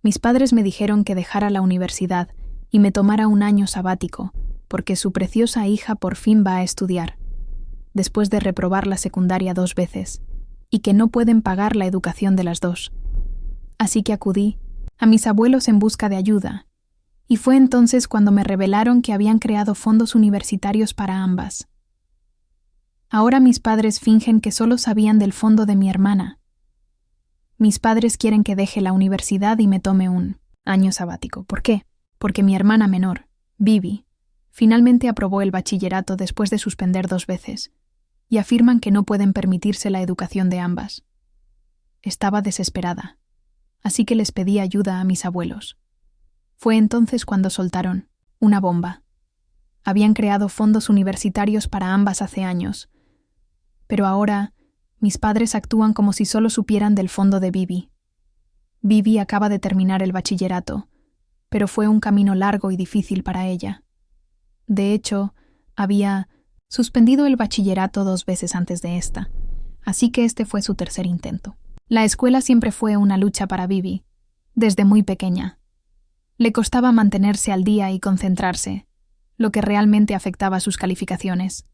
Mis padres me dijeron que dejara la universidad y me tomara un año sabático, porque su preciosa hija por fin va a estudiar, después de reprobar la secundaria 2 veces, y que no pueden pagar la educación de las dos. Así que acudí a mis abuelos en busca de ayuda, y fue entonces cuando me revelaron que habían creado fondos universitarios para ambas. Ahora mis padres fingen que solo sabían del fondo de mi hermana. Mis padres quieren que deje la universidad y me tome un año sabático. ¿Por qué? Porque mi hermana menor, Vivi, finalmente aprobó el bachillerato después de suspender 2 veces, y afirman que no pueden permitirse la educación de ambas. Estaba desesperada, así que les pedí ayuda a mis abuelos. Fue entonces cuando soltaron una bomba. Habían creado fondos universitarios para ambas hace años, pero ahora mis padres actúan como si solo supieran del fondo de Vivi. Vivi acaba de terminar el bachillerato, pero fue un camino largo y difícil para ella. De hecho, había suspendido el bachillerato 2 veces antes de esta, así que este fue su tercer intento. La escuela siempre fue una lucha para Vivi, desde muy pequeña. Le costaba mantenerse al día y concentrarse, lo que realmente afectaba sus calificaciones.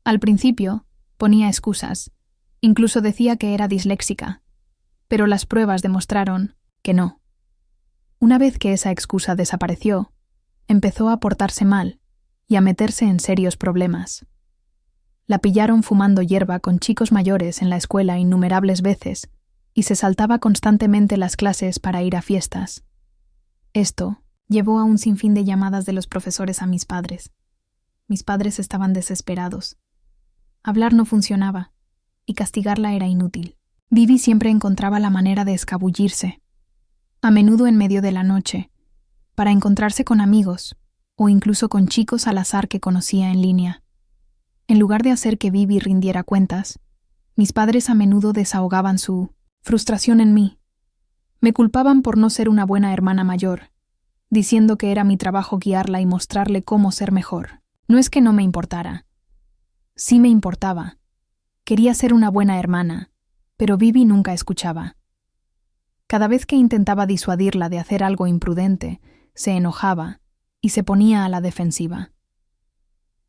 Al principio, ponía excusas, incluso decía que era disléxica, pero las pruebas demostraron que no. Una vez que esa excusa desapareció, empezó a portarse mal y a meterse en serios problemas. La pillaron fumando hierba con chicos mayores en la escuela innumerables veces y se saltaba constantemente las clases para ir a fiestas. Esto llevó a un sinfín de llamadas de los profesores a mis padres. Mis padres estaban desesperados. Hablar no funcionaba, y castigarla era inútil. Vivi siempre encontraba la manera de escabullirse, a menudo en medio de la noche, para encontrarse con amigos o incluso con chicos al azar que conocía en línea. En lugar de hacer que Vivi rindiera cuentas, mis padres a menudo desahogaban su frustración en mí. Me culpaban por no ser una buena hermana mayor, diciendo que era mi trabajo guiarla y mostrarle cómo ser mejor. No es que no me importara. Sí me importaba. Quería ser una buena hermana, pero Vivi nunca escuchaba. Cada vez que intentaba disuadirla de hacer algo imprudente, se enojaba y se ponía a la defensiva.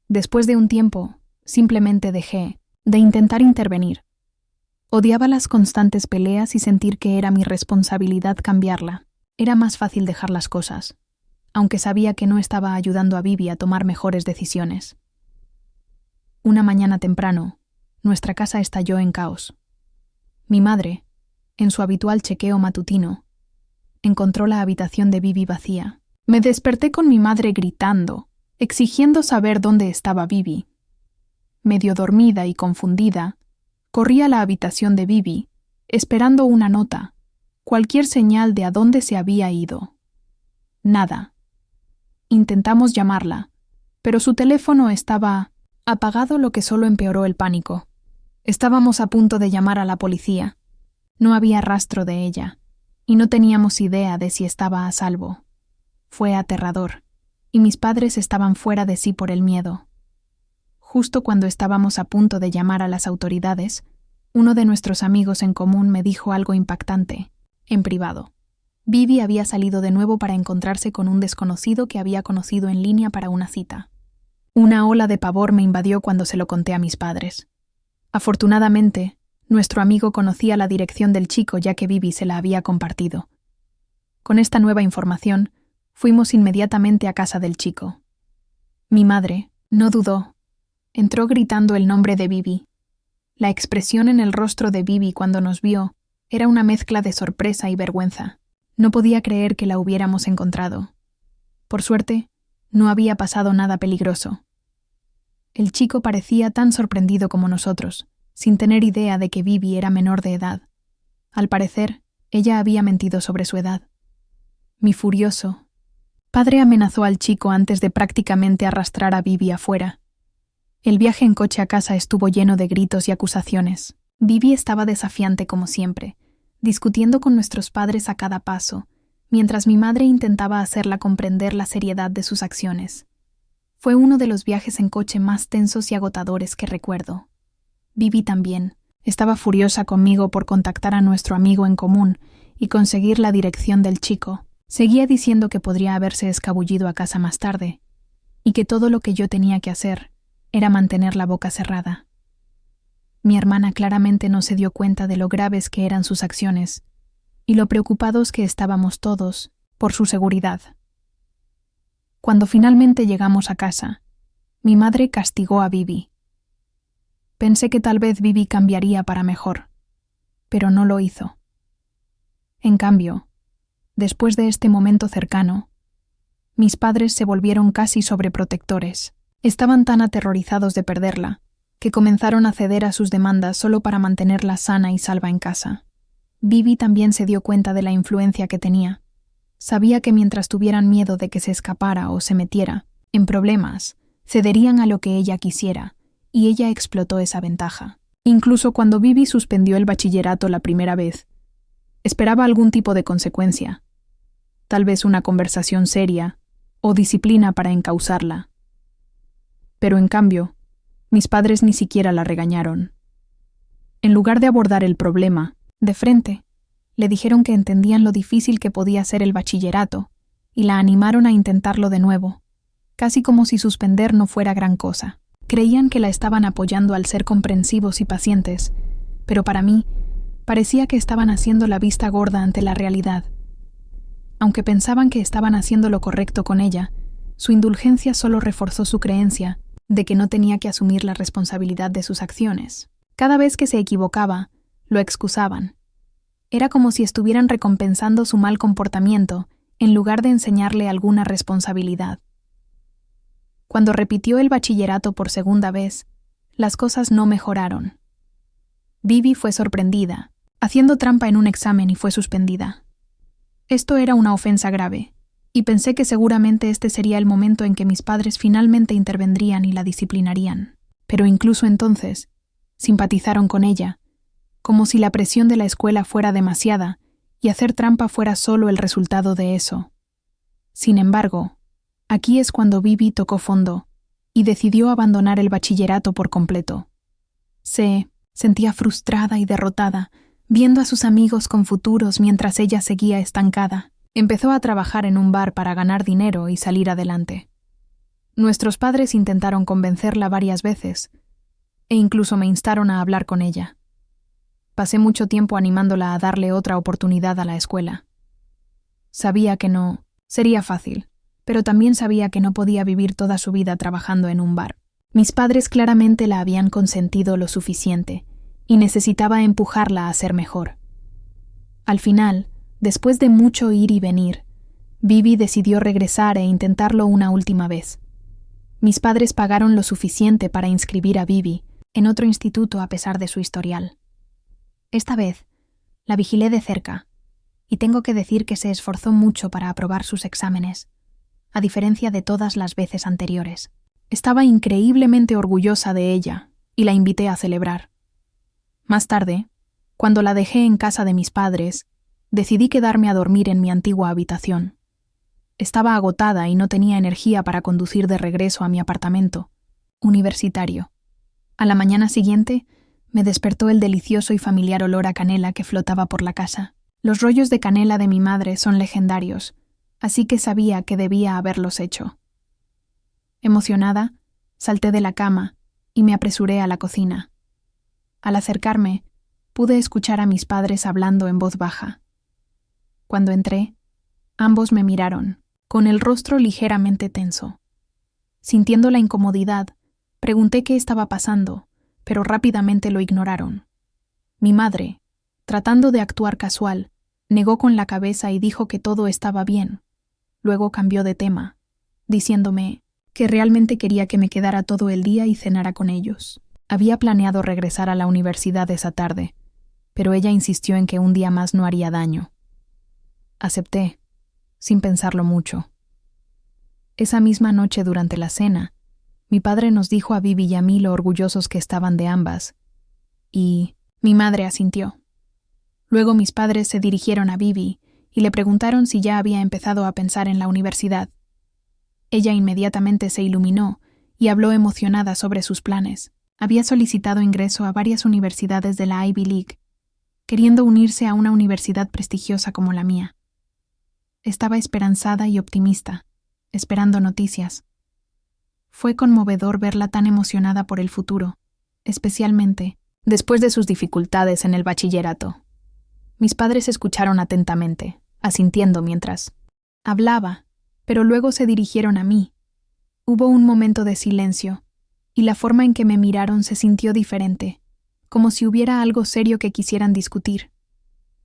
Después de un tiempo, simplemente dejé de intentar intervenir. Odiaba las constantes peleas y sentir que era mi responsabilidad cambiarla. Era más fácil dejar las cosas, aunque sabía que no estaba ayudando a Vivi a tomar mejores decisiones. Una mañana temprano, nuestra casa estalló en caos. Mi madre, en su habitual chequeo matutino, encontró la habitación de Vivi vacía. Me desperté con mi madre gritando, exigiendo saber dónde estaba Vivi. Medio dormida y confundida, corrí a la habitación de Vivi, esperando una nota, cualquier señal de a dónde se había ido. Nada. Intentamos llamarla, pero su teléfono estaba apagado, lo que solo empeoró el pánico. Estábamos a punto de llamar a la policía. No había rastro de ella, y no teníamos idea de si estaba a salvo. Fue aterrador, y mis padres estaban fuera de sí por el miedo. Justo cuando estábamos a punto de llamar a las autoridades, uno de nuestros amigos en común me dijo algo impactante, en privado. Vivi había salido de nuevo para encontrarse con un desconocido que había conocido en línea para una cita. Una ola de pavor me invadió cuando se lo conté a mis padres. Afortunadamente, nuestro amigo conocía la dirección del chico ya que Vivi se la había compartido. Con esta nueva información, fuimos inmediatamente a casa del chico. Mi madre no dudó. Entró gritando el nombre de Vivi. La expresión en el rostro de Vivi cuando nos vio era una mezcla de sorpresa y vergüenza. No podía creer que la hubiéramos encontrado. Por suerte, no había pasado nada peligroso. El chico parecía tan sorprendido como nosotros, sin tener idea de que Vivi era menor de edad. Al parecer, ella había mentido sobre su edad. Mi furioso padre amenazó al chico antes de prácticamente arrastrar a Vivi afuera. El viaje en coche a casa estuvo lleno de gritos y acusaciones. Vivi estaba desafiante como siempre, discutiendo con nuestros padres a cada paso, mientras mi madre intentaba hacerla comprender la seriedad de sus acciones. Fue uno de los viajes en coche más tensos y agotadores que recuerdo. Vivi también estaba furiosa conmigo por contactar a nuestro amigo en común y conseguir la dirección del chico. Seguía diciendo que podría haberse escabullido a casa más tarde, y que todo lo que yo tenía que hacer era mantener la boca cerrada. Mi hermana claramente no se dio cuenta de lo graves que eran sus acciones y lo preocupados que estábamos todos por su seguridad. Cuando finalmente llegamos a casa, mi madre castigó a Bibi. Pensé que tal vez Bibi cambiaría para mejor, pero no lo hizo. En cambio, después de este momento cercano, mis padres se volvieron casi sobreprotectores. Estaban tan aterrorizados de perderla que comenzaron a ceder a sus demandas solo para mantenerla sana y salva en casa. Bibi también se dio cuenta de la influencia que tenía. Sabía que mientras tuvieran miedo de que se escapara o se metiera en problemas, cederían a lo que ella quisiera, y ella explotó esa ventaja. Incluso cuando Bibi suspendió el bachillerato la primera vez, esperaba algún tipo de consecuencia, tal vez una conversación seria o disciplina para encauzarla. Pero en cambio, mis padres ni siquiera la regañaron. En lugar de abordar el problema de frente, le dijeron que entendían lo difícil que podía ser el bachillerato y la animaron a intentarlo de nuevo, casi como si suspender no fuera gran cosa. Creían que la estaban apoyando al ser comprensivos y pacientes, pero para mí parecía que estaban haciendo la vista gorda ante la realidad. Aunque pensaban que estaban haciendo lo correcto con ella, su indulgencia solo reforzó su creencia de que no tenía que asumir la responsabilidad de sus acciones. Cada vez que se equivocaba, lo excusaban. Era como si estuvieran recompensando su mal comportamiento en lugar de enseñarle alguna responsabilidad. Cuando repitió el bachillerato por segunda vez, las cosas no mejoraron. Bibi fue sorprendida, haciendo trampa en un examen y fue suspendida. Esto era una ofensa grave, y pensé que seguramente este sería el momento en que mis padres finalmente intervendrían y la disciplinarían. Pero incluso entonces, simpatizaron con ella, como si la presión de la escuela fuera demasiada y hacer trampa fuera solo el resultado de eso. Sin embargo, aquí es cuando Bibi tocó fondo y decidió abandonar el bachillerato por completo. Se sentía frustrada y derrotada, viendo a sus amigos con futuros mientras ella seguía estancada. Empezó a trabajar en un bar para ganar dinero y salir adelante. Nuestros padres intentaron convencerla varias veces, e incluso me instaron a hablar con ella. Pasé mucho tiempo animándola a darle otra oportunidad a la escuela. Sabía que no sería fácil, pero también sabía que no podía vivir toda su vida trabajando en un bar. Mis padres claramente la habían consentido lo suficiente, y necesitaba empujarla a ser mejor. Al final, después de mucho ir y venir, Bibi decidió regresar e intentarlo una última vez. Mis padres pagaron lo suficiente para inscribir a Bibi en otro instituto a pesar de su historial. Esta vez, la vigilé de cerca, y tengo que decir que se esforzó mucho para aprobar sus exámenes, a diferencia de todas las veces anteriores. Estaba increíblemente orgullosa de ella, y la invité a celebrar. Más tarde, cuando la dejé en casa de mis padres, decidí quedarme a dormir en mi antigua habitación. Estaba agotada y no tenía energía para conducir de regreso a mi apartamento universitario. A la mañana siguiente, me despertó el delicioso y familiar olor a canela que flotaba por la casa. Los rollos de canela de mi madre son legendarios, así que sabía que debía haberlos hecho. Emocionada, salté de la cama y me apresuré a la cocina. Al acercarme, pude escuchar a mis padres hablando en voz baja. Cuando entré, ambos me miraron, con el rostro ligeramente tenso. Sintiendo la incomodidad, pregunté qué estaba pasando, pero rápidamente lo ignoraron. Mi madre, tratando de actuar casual, negó con la cabeza y dijo que todo estaba bien. Luego cambió de tema, diciéndome que realmente quería que me quedara todo el día y cenara con ellos. Había planeado regresar a la universidad esa tarde, pero ella insistió en que un día más no haría daño. Acepté, sin pensarlo mucho. Esa misma noche durante la cena, mi padre nos dijo a Bibi y a mí lo orgullosos que estaban de ambas, y mi madre asintió. Luego mis padres se dirigieron a Bibi y le preguntaron si ya había empezado a pensar en la universidad. Ella inmediatamente se iluminó y habló emocionada sobre sus planes. Había solicitado ingreso a varias universidades de la Ivy League. queriendo unirse a una universidad prestigiosa como la mía. Estaba esperanzada y optimista, esperando noticias. Fue conmovedor verla tan emocionada por el futuro, especialmente después de sus dificultades en el bachillerato. Mis padres escucharon atentamente, asintiendo mientras hablaba, pero luego se dirigieron a mí. Hubo un momento de silencio, y la forma en que me miraron se sintió diferente, como si hubiera algo serio que quisieran discutir.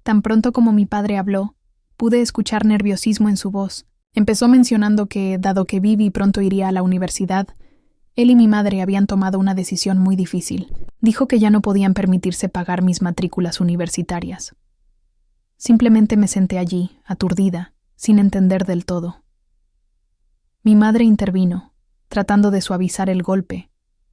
Tan pronto como mi padre habló, pude escuchar nerviosismo en su voz. Empezó mencionando que, dado que Vivi pronto iría a la universidad, él y mi madre habían tomado una decisión muy difícil. Dijo que ya no podían permitirse pagar mis matrículas universitarias. Simplemente me senté allí, aturdida, sin entender del todo. Mi madre intervino, tratando de suavizar el golpe,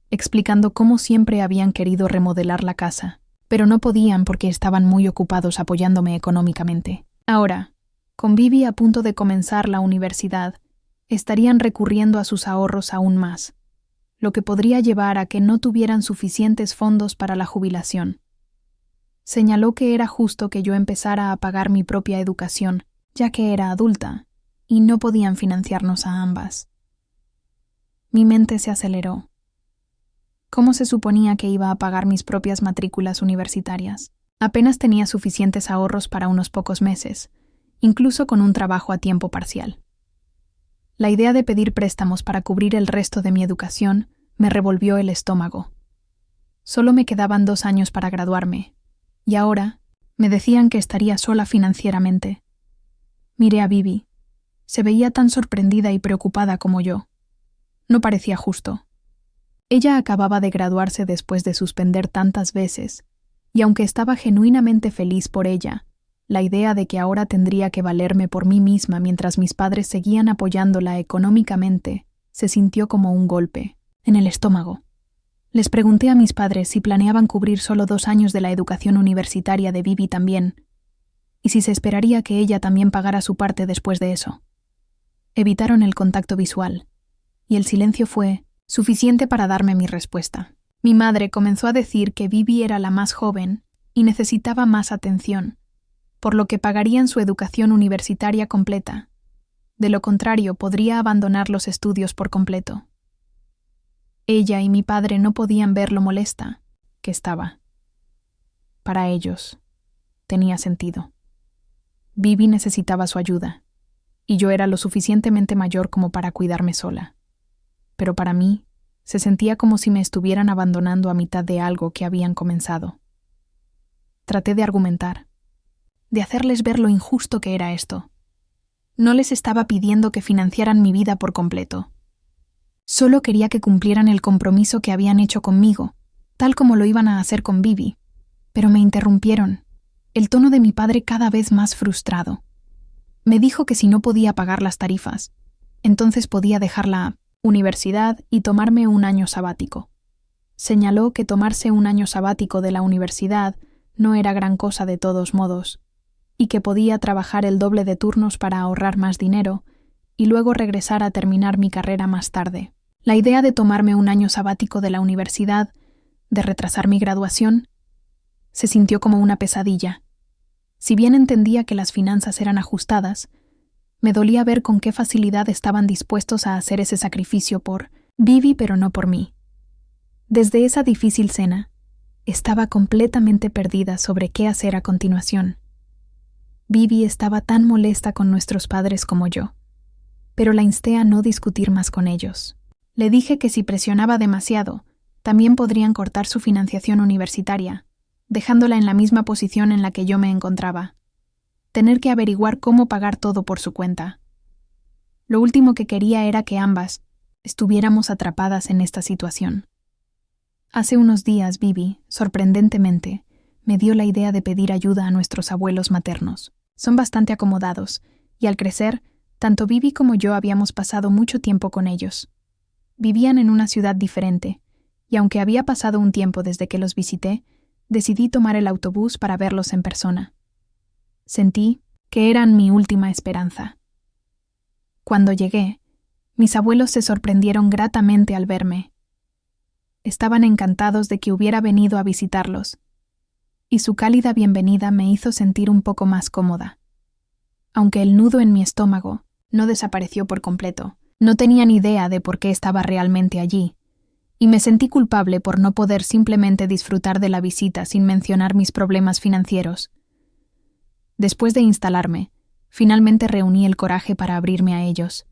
explicando cómo siempre habían querido remodelar la casa, pero no podían porque estaban muy ocupados apoyándome económicamente. Ahora, con Vivi a punto de comenzar la universidad, estarían recurriendo a sus ahorros aún más, lo que podría llevar a que no tuvieran suficientes fondos para la jubilación. Señaló que era justo que yo empezara a pagar mi propia educación, ya que era adulta, y no podían financiarnos a ambas. Mi mente se aceleró. ¿Cómo se suponía que iba a pagar mis propias matrículas universitarias? Apenas tenía suficientes ahorros para unos pocos meses, incluso con un trabajo a tiempo parcial. La idea de pedir préstamos para cubrir el resto de mi educación me revolvió el estómago. Solo me quedaban 2 años para graduarme, y ahora me decían que estaría sola financieramente. Miré a Vivi. Se veía tan sorprendida y preocupada como yo. No parecía justo. Ella acababa de graduarse después de suspender tantas veces, y aunque estaba genuinamente feliz por ella, la idea de que ahora tendría que valerme por mí misma mientras mis padres seguían apoyándola económicamente se sintió como un golpe en el estómago. Les pregunté a mis padres si planeaban cubrir solo 2 años de la educación universitaria de Vivi también, y si se esperaría que ella también pagara su parte después de eso. Evitaron el contacto visual, y el silencio fue suficiente para darme mi respuesta. Mi madre comenzó a decir que Vivi era la más joven y necesitaba más atención, por lo que pagarían su educación universitaria completa. De lo contrario, podría abandonar los estudios por completo. Ella y mi padre no podían ver lo molesta que estaba. Para ellos, tenía sentido. Vivi necesitaba su ayuda, y yo era lo suficientemente mayor como para cuidarme sola. Pero para mí, se sentía como si me estuvieran abandonando a mitad de algo que habían comenzado. Traté de argumentar, de hacerles ver lo injusto que era esto. No les estaba pidiendo que financiaran mi vida por completo. Solo quería que cumplieran el compromiso que habían hecho conmigo, tal como lo iban a hacer con Vivi. Pero me interrumpieron, el tono de mi padre cada vez más frustrado. Me dijo que si no podía pagar las tarifas, entonces podía dejar la universidad y tomarme un año sabático. Señaló que tomarse un año sabático de la universidad no era gran cosa de todos modos, y que podía trabajar el doble de turnos para ahorrar más dinero y luego regresar a terminar mi carrera más tarde. La idea de tomarme un año sabático de la universidad, de retrasar mi graduación, se sintió como una pesadilla. Si bien entendía que las finanzas eran ajustadas, me dolía ver con qué facilidad estaban dispuestos a hacer ese sacrificio por Vivi, pero no por mí. Desde esa difícil cena, estaba completamente perdida sobre qué hacer a continuación. Vivi estaba tan molesta con nuestros padres como yo, pero la insté a no discutir más con ellos. Le dije que si presionaba demasiado, también podrían cortar su financiación universitaria, dejándola en la misma posición en la que yo me encontraba. Tener que averiguar cómo pagar todo por su cuenta. Lo último que quería era que ambas estuviéramos atrapadas en esta situación. Hace unos días Vivi, sorprendentemente, me dio la idea de pedir ayuda a nuestros abuelos maternos. Son bastante acomodados, y al crecer, tanto Vivi como yo habíamos pasado mucho tiempo con ellos. Vivían en una ciudad diferente, y aunque había pasado un tiempo desde que los visité, decidí tomar el autobús para verlos en persona. Sentí que eran mi última esperanza. Cuando llegué, mis abuelos se sorprendieron gratamente al verme. Estaban encantados de que hubiera venido a visitarlos. y su cálida bienvenida me hizo sentir un poco más cómoda. Aunque el nudo en mi estómago no desapareció por completo, no tenía ni idea de por qué estaba realmente allí, y me sentí culpable por no poder simplemente disfrutar de la visita sin mencionar mis problemas financieros. Después de instalarme, finalmente reuní el coraje para abrirme a ellos.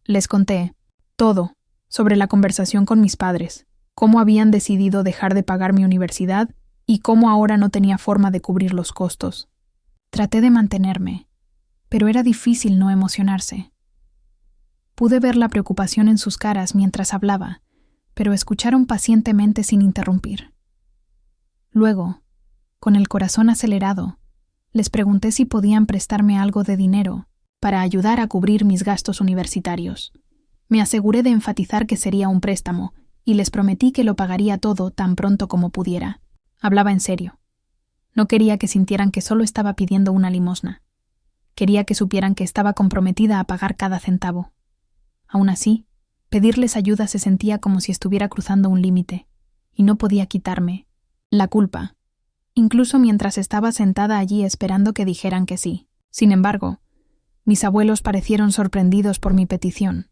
Les conté todo sobre la conversación con mis padres, cómo habían decidido dejar de pagar mi universidad y cómo ahora no tenía forma de cubrir los costos. Traté de mantenerme, pero era difícil no emocionarse. Pude ver la preocupación en sus caras mientras hablaba, pero escucharon pacientemente sin interrumpir. Luego, con el corazón acelerado, les pregunté si podían prestarme algo de dinero para ayudar a cubrir mis gastos universitarios. Me aseguré de enfatizar que sería un préstamo y les prometí que lo pagaría todo tan pronto como pudiera. Hablaba en serio. No quería que sintieran que solo estaba pidiendo una limosna. Quería que supieran que estaba comprometida a pagar cada centavo. Aún así, pedirles ayuda se sentía como si estuviera cruzando un límite, y no podía quitarme la culpa, incluso mientras estaba sentada allí esperando que dijeran que sí. Sin embargo, mis abuelos parecieron sorprendidos por mi petición.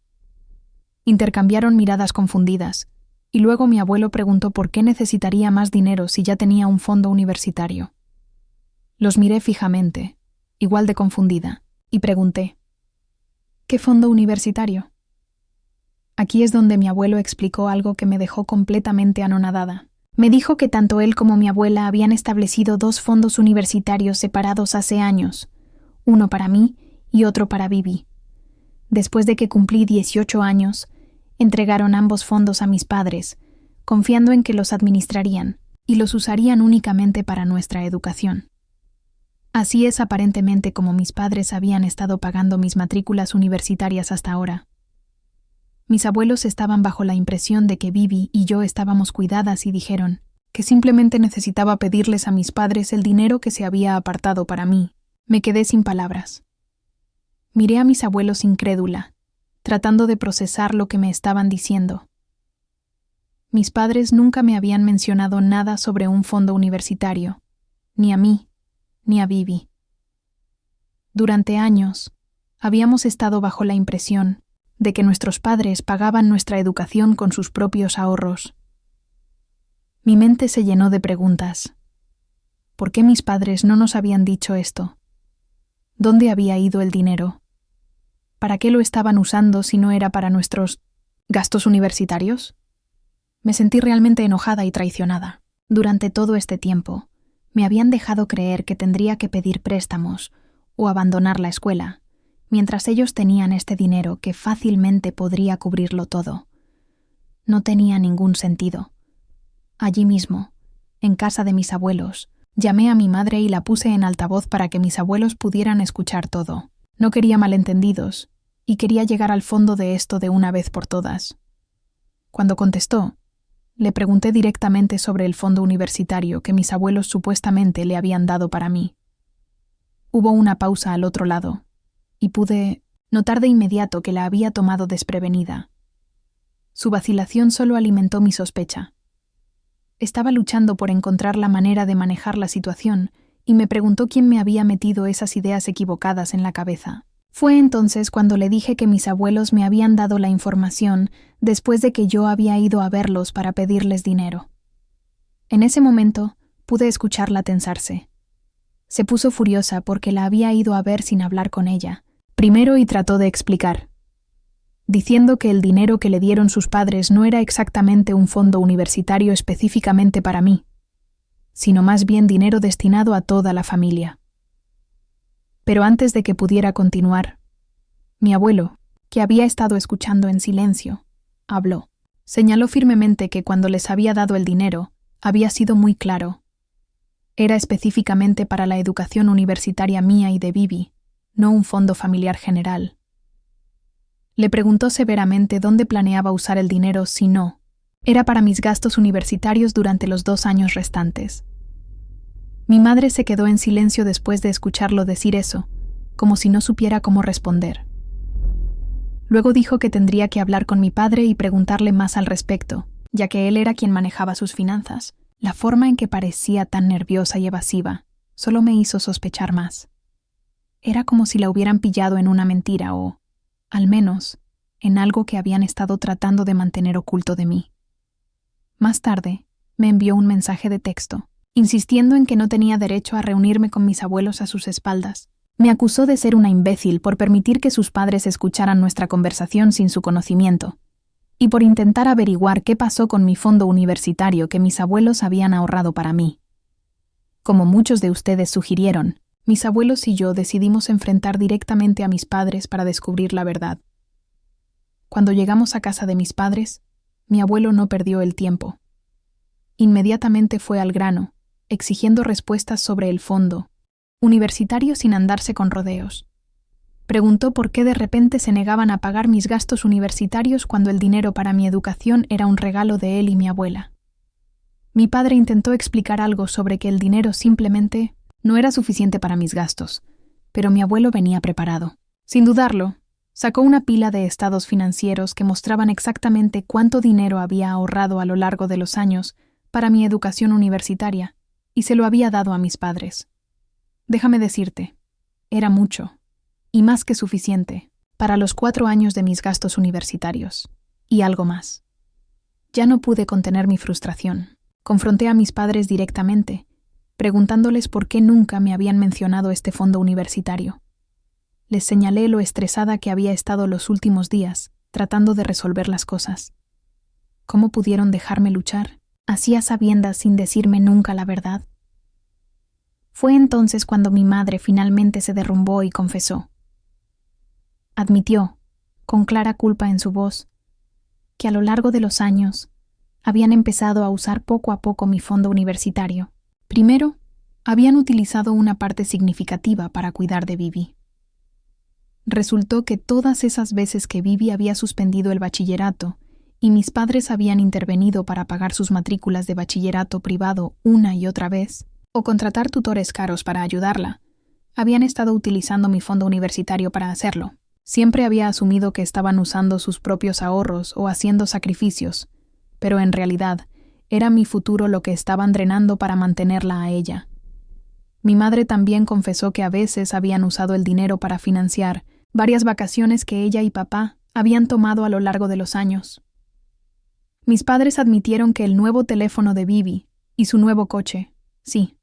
Intercambiaron miradas confundidas, y luego mi abuelo preguntó por qué necesitaría más dinero si ya tenía un fondo universitario. Los miré fijamente, igual de confundida, y pregunté: ¿qué fondo universitario? Aquí es donde mi abuelo explicó algo que me dejó completamente anonadada. Me dijo que tanto él como mi abuela habían establecido 2 fondos universitarios separados hace años, uno para mí y otro para Bibi. Después de que cumplí 18 años, entregaron ambos fondos a mis padres, confiando en que los administrarían y los usarían únicamente para nuestra educación. Así es aparentemente como mis padres habían estado pagando mis matrículas universitarias hasta ahora. Mis abuelos estaban bajo la impresión de que Bibi y yo estábamos cuidadas y dijeron que simplemente necesitaba pedirles a mis padres el dinero que se había apartado para mí. Me quedé sin palabras. Miré a mis abuelos incrédula, tratando de procesar lo que me estaban diciendo. Mis padres nunca me habían mencionado nada sobre un fondo universitario, ni a mí, ni a Bibi. Durante años, habíamos estado bajo la impresión de que nuestros padres pagaban nuestra educación con sus propios ahorros. Mi mente se llenó de preguntas. ¿Por qué mis padres no nos habían dicho esto? ¿Dónde había ido el dinero? ¿Para qué lo estaban usando si no era para nuestros gastos universitarios? Me sentí realmente enojada y traicionada. Durante todo este tiempo, me habían dejado creer que tendría que pedir préstamos o abandonar la escuela, mientras ellos tenían este dinero que fácilmente podría cubrirlo todo. No tenía ningún sentido. Allí mismo, en casa de mis abuelos, llamé a mi madre y la puse en altavoz para que mis abuelos pudieran escuchar todo. No quería malentendidos, y quería llegar al fondo de esto de una vez por todas. Cuando contestó, le pregunté directamente sobre el fondo universitario que mis abuelos supuestamente le habían dado para mí. Hubo una pausa al otro lado, y pude notar de inmediato que la había tomado desprevenida. Su vacilación solo alimentó mi sospecha. Estaba luchando por encontrar la manera de manejar la situación y me preguntó quién me había metido esas ideas equivocadas en la cabeza. Fue entonces cuando le dije que mis abuelos me habían dado la información después de que yo había ido a verlos para pedirles dinero. En ese momento pude escucharla tensarse. Se puso furiosa porque la había ido a ver sin hablar con ella, primero, y trató de explicar, diciendo que el dinero que le dieron sus padres no era exactamente un fondo universitario específicamente para mí, sino más bien dinero destinado a toda la familia. Pero antes de que pudiera continuar, mi abuelo, que había estado escuchando en silencio, habló. Señaló firmemente que cuando les había dado el dinero, había sido muy claro. Era específicamente para la educación universitaria mía y de Bibi, no un fondo familiar general. Le preguntó severamente dónde planeaba usar el dinero si no. Era para mis gastos universitarios durante los 2 años restantes. Mi madre se quedó en silencio después de escucharlo decir eso, como si no supiera cómo responder. Luego dijo que tendría que hablar con mi padre y preguntarle más al respecto, ya que él era quien manejaba sus finanzas. La forma en que parecía tan nerviosa y evasiva solo me hizo sospechar más. Era como si la hubieran pillado en una mentira o, al menos, en algo que habían estado tratando de mantener oculto de mí. Más tarde, me envió un mensaje de texto, insistiendo en que no tenía derecho a reunirme con mis abuelos a sus espaldas. Me acusó de ser una imbécil por permitir que sus padres escucharan nuestra conversación sin su conocimiento, y por intentar averiguar qué pasó con mi fondo universitario que mis abuelos habían ahorrado para mí. Como muchos de ustedes sugirieron, mis abuelos y yo decidimos enfrentar directamente a mis padres para descubrir la verdad. Cuando llegamos a casa de mis padres, mi abuelo no perdió el tiempo. Inmediatamente fue al grano, exigiendo respuestas sobre el fondo universitario sin andarse con rodeos. Preguntó por qué de repente se negaban a pagar mis gastos universitarios cuando el dinero para mi educación era un regalo de él y mi abuela. Mi padre intentó explicar algo sobre que el dinero simplemente no era suficiente para mis gastos, pero mi abuelo venía preparado. Sin dudarlo, sacó una pila de estados financieros que mostraban exactamente cuánto dinero había ahorrado a lo largo de los años para mi educación universitaria, y se lo había dado a mis padres. Déjame decirte, era mucho, y más que suficiente, para los 4 años de mis gastos universitarios, y algo más. Ya no pude contener mi frustración. Confronté a mis padres directamente, preguntándoles por qué nunca me habían mencionado este fondo universitario. Les señalé lo estresada que había estado los últimos días, tratando de resolver las cosas. ¿Cómo pudieron dejarme luchar, así a sabiendas sin decirme nunca la verdad? Fue entonces cuando mi madre finalmente se derrumbó y confesó. Admitió, con clara culpa en su voz, que a lo largo de los años habían empezado a usar poco a poco mi fondo universitario. Primero, habían utilizado una parte significativa para cuidar de Vivi. Resultó que todas esas veces que Vivi había suspendido el bachillerato y mis padres habían intervenido para pagar sus matrículas de bachillerato privado una y otra vez, o contratar tutores caros para ayudarla, habían estado utilizando mi fondo universitario para hacerlo. Siempre había asumido que estaban usando sus propios ahorros o haciendo sacrificios, pero en realidad era mi futuro lo que estaban drenando para mantenerla a ella. Mi madre también confesó que a veces habían usado el dinero para financiar varias vacaciones que ella y papá habían tomado a lo largo de los años. Mis padres admitieron que el nuevo teléfono de Vivi y su nuevo coche, sí,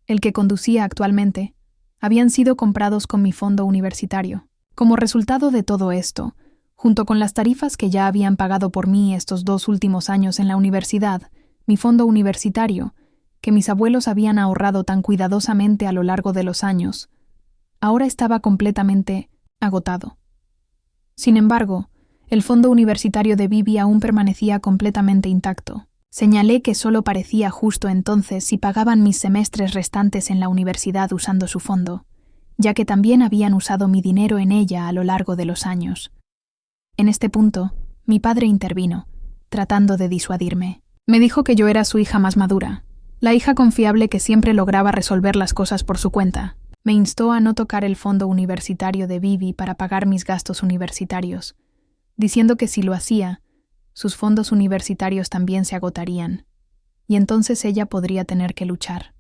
el que conducía actualmente, habían sido comprados con mi fondo universitario. Como resultado de todo esto, junto con las tarifas que ya habían pagado por mí estos 2 últimos años en la universidad, mi fondo universitario, que mis abuelos habían ahorrado tan cuidadosamente a lo largo de los años, ahora estaba completamente agotado. Sin embargo, el fondo universitario de Vivi aún permanecía completamente intacto. Señalé que solo parecía justo entonces si pagaban mis semestres restantes en la universidad usando su fondo, ya que también habían usado mi dinero en ella a lo largo de los años. En este punto, mi padre intervino, tratando de disuadirme. Me dijo que yo era su hija más madura, la hija confiable que siempre lograba resolver las cosas por su cuenta. Me instó a no tocar el fondo universitario de Vivi para pagar mis gastos universitarios, diciendo que si lo hacía, sus fondos universitarios también se agotarían, y entonces ella podría tener que luchar.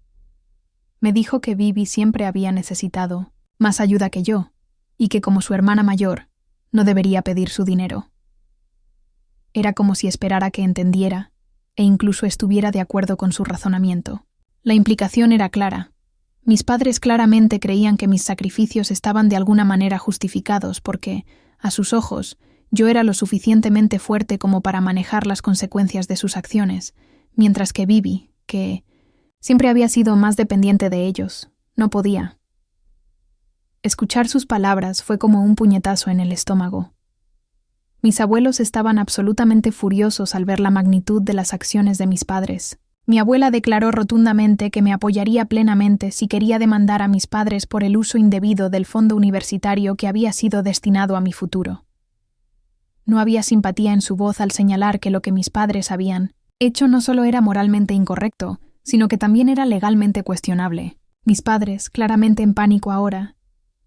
Me dijo que Vivi siempre había necesitado más ayuda que yo, y que como su hermana mayor, no debería pedir su dinero. Era como si esperara que entendiera, e incluso estuviera de acuerdo con su razonamiento. La implicación era clara. Mis padres claramente creían que mis sacrificios estaban de alguna manera justificados porque, a sus ojos, yo era lo suficientemente fuerte como para manejar las consecuencias de sus acciones, mientras que Vivi, que siempre había sido más dependiente de ellos, no podía. Escuchar sus palabras fue como un puñetazo en el estómago. Mis abuelos estaban absolutamente furiosos al ver la magnitud de las acciones de mis padres. Mi abuela declaró rotundamente que me apoyaría plenamente si quería demandar a mis padres por el uso indebido del fondo universitario que había sido destinado a mi futuro. No había simpatía en su voz al señalar que lo que mis padres habían hecho no solo era moralmente incorrecto, sino que también era legalmente cuestionable. Mis padres, claramente en pánico ahora,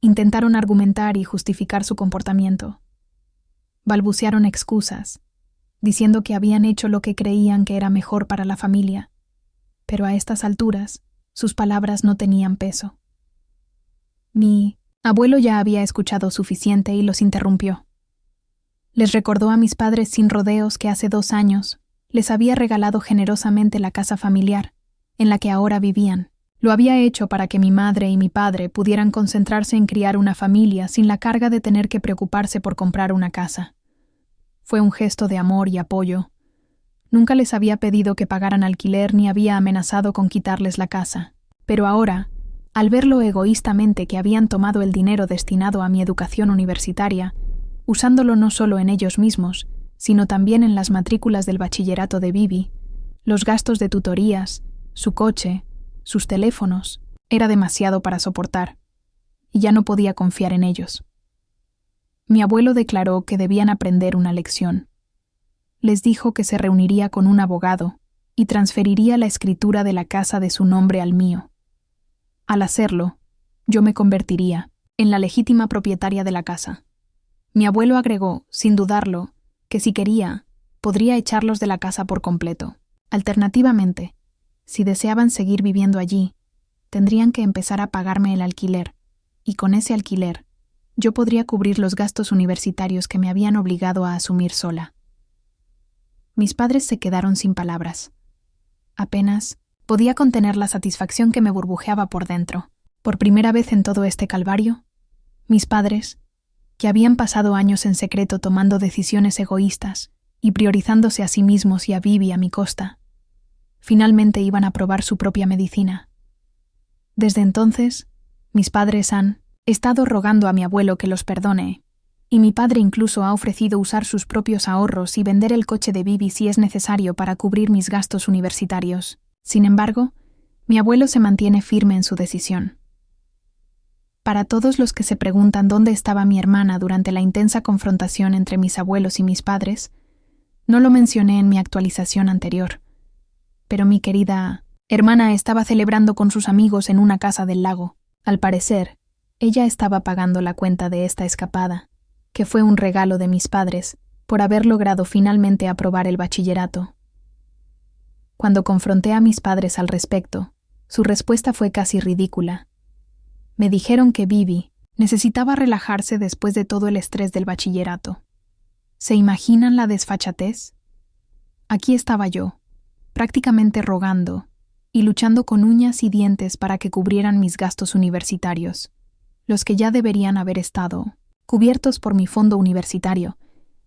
intentaron argumentar y justificar su comportamiento. Balbucearon excusas, diciendo que habían hecho lo que creían que era mejor para la familia, pero a estas alturas, sus palabras no tenían peso. Mi abuelo ya había escuchado suficiente y los interrumpió. Les recordó a mis padres sin rodeos que hace 2 años les había regalado generosamente la casa familiar, en la que ahora vivían. Lo había hecho para que mi madre y mi padre pudieran concentrarse en criar una familia sin la carga de tener que preocuparse por comprar una casa. Fue un gesto de amor y apoyo. Nunca les había pedido que pagaran alquiler ni había amenazado con quitarles la casa. Pero ahora, al ver lo egoístamente que habían tomado el dinero destinado a mi educación universitaria, usándolo no solo en ellos mismos, sino también en las matrículas del bachillerato de Bibi, los gastos de tutorías, su coche, sus teléfonos, era demasiado para soportar, y ya no podía confiar en ellos. Mi abuelo declaró que debían aprender una lección. Les dijo que se reuniría con un abogado y transferiría la escritura de la casa de su nombre al mío. Al hacerlo, yo me convertiría en la legítima propietaria de la casa. Mi abuelo agregó, sin dudarlo, que si quería, podría echarlos de la casa por completo. Alternativamente, si deseaban seguir viviendo allí, tendrían que empezar a pagarme el alquiler, y con ese alquiler, yo podría cubrir los gastos universitarios que me habían obligado a asumir sola. Mis padres se quedaron sin palabras. Apenas podía contener la satisfacción que me burbujeaba por dentro. Por primera vez en todo este calvario, mis padres, que habían pasado años en secreto tomando decisiones egoístas y priorizándose a sí mismos y a Bibi a mi costa, finalmente iban a probar su propia medicina. Desde entonces, mis padres han estado rogando a mi abuelo que los perdone, y mi padre incluso ha ofrecido usar sus propios ahorros y vender el coche de Bibi si es necesario para cubrir mis gastos universitarios. Sin embargo, mi abuelo se mantiene firme en su decisión. Para todos los que se preguntan dónde estaba mi hermana durante la intensa confrontación entre mis abuelos y mis padres, no lo mencioné en mi actualización anterior, pero mi querida hermana estaba celebrando con sus amigos en una casa del lago. Al parecer, ella estaba pagando la cuenta de esta escapada, que fue un regalo de mis padres por haber logrado finalmente aprobar el bachillerato. Cuando confronté a mis padres al respecto, su respuesta fue casi ridícula. Me dijeron que Bibi necesitaba relajarse después de todo el estrés del bachillerato. ¿Se imaginan la desfachatez? Aquí estaba yo, prácticamente rogando y luchando con uñas y dientes para que cubrieran mis gastos universitarios, los que ya deberían haber estado cubiertos por mi fondo universitario,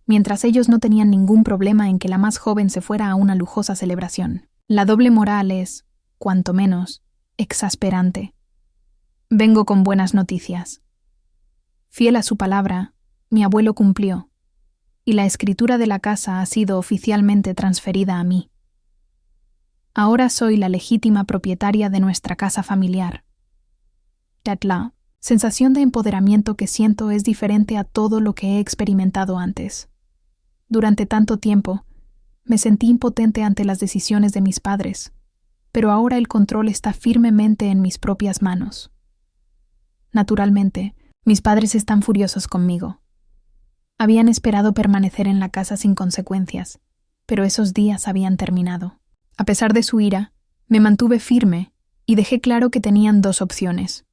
mientras ellos no tenían ningún problema en que la más joven se fuera a una lujosa celebración. La doble moral es, cuanto menos, exasperante. Vengo con buenas noticias. Fiel a su palabra, mi abuelo cumplió, y la escritura de la casa ha sido oficialmente transferida a mí. Ahora soy la legítima propietaria de nuestra casa familiar. La sensación de empoderamiento que siento es diferente a todo lo que he experimentado antes. Durante tanto tiempo, me sentí impotente ante las decisiones de mis padres, pero ahora el control está firmemente en mis propias manos. Naturalmente, mis padres están furiosos conmigo. Habían esperado permanecer en la casa sin consecuencias, pero esos días habían terminado. A pesar de su ira, me mantuve firme y dejé claro que tenían 2 opciones.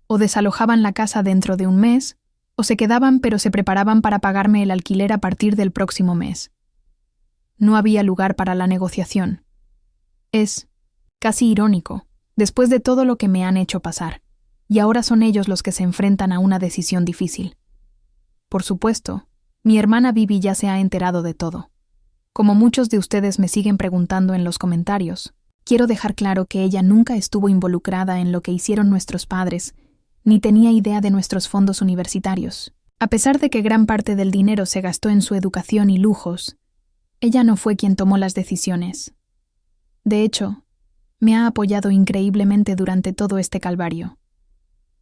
O desalojaban la casa dentro de un mes, o se quedaban pero se preparaban para pagarme el alquiler a partir del próximo mes. No había lugar para la negociación. Es casi irónico, después de todo lo que me han hecho pasar, y ahora son ellos los que se enfrentan a una decisión difícil. Por supuesto, mi hermana Bibi ya se ha enterado de todo. Como muchos de ustedes me siguen preguntando en los comentarios, quiero dejar claro que ella nunca estuvo involucrada en lo que hicieron nuestros padres, ni tenía idea de nuestros fondos universitarios. A pesar de que gran parte del dinero se gastó en su educación y lujos, ella no fue quien tomó las decisiones. De hecho, me ha apoyado increíblemente durante todo este calvario.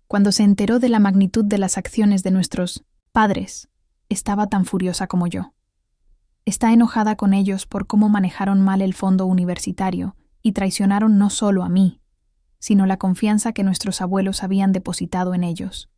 Cuando se enteró de la magnitud de las acciones de nuestros padres, estaba tan furiosa como yo. Está enojada con ellos por cómo manejaron mal el fondo universitario y traicionaron no solo a mí, sino la confianza que nuestros abuelos habían depositado en ellos.